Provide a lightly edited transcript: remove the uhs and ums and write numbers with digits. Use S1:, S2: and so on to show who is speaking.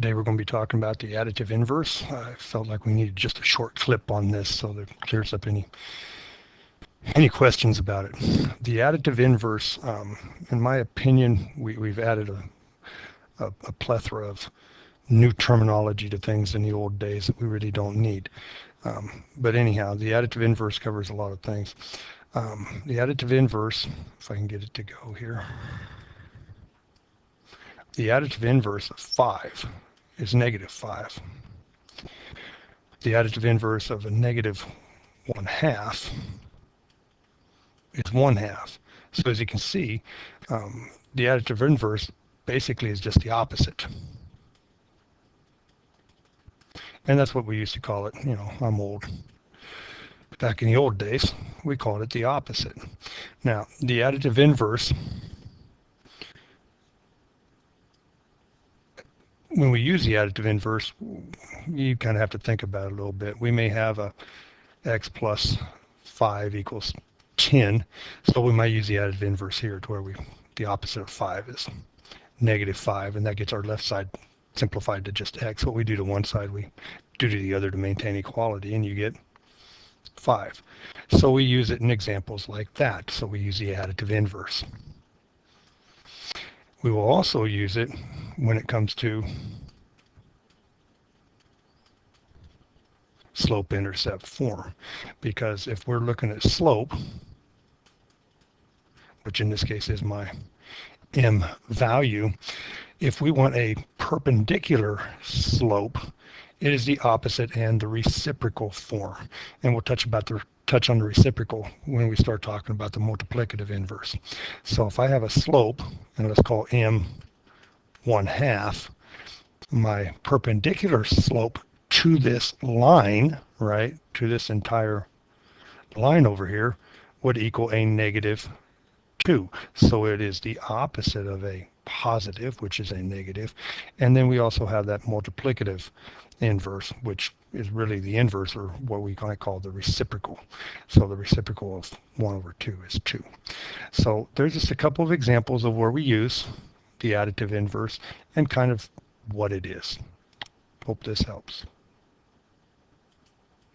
S1: Today we're going to be talking about the additive inverse. I felt like we needed just a short clip on this so that it clears up any questions about it. The additive inverse, in my opinion, we've added a plethora of new terminology to things in the old days that we really don't need. But anyhow, the additive inverse covers a lot of things. The additive inverse, if I can get it to go here, the additive inverse of 5 is -5. The additive inverse of a -1/2 is 1/2. So as you can see, the additive inverse basically is just the opposite. And that's what we used to call it. You know, I'm old. Back in the old days, we called it the opposite. Now, the additive inverse, when we use the additive inverse, you kind of have to think about it a little bit. We may have a x plus 5 equals 10, so we might use the additive inverse here to where the opposite of 5 is -5, and that gets our left side simplified to just x. What we do to one side, we do to the other to maintain equality, and you get 5. So we use it in examples like that. So we use the additive inverse. We will also use it when it comes to slope-intercept form, because if we're looking at slope, which in this case is my m value, if we want a perpendicular slope, it is the opposite and the reciprocal form. And we'll touch on the reciprocal when we start talking about the multiplicative inverse. So if I have a slope, and let's call m 1/2, my perpendicular slope to this line, right, to this entire line over here, would equal a -2. So it is the opposite of a positive, which is a negative. And then we also have that multiplicative inverse, which is really the inverse, or what we kind of call the reciprocal. So the reciprocal of 1/2 is 2. So there's just a couple of examples of where we use the additive inverse and kind of what it is. Hope this helps.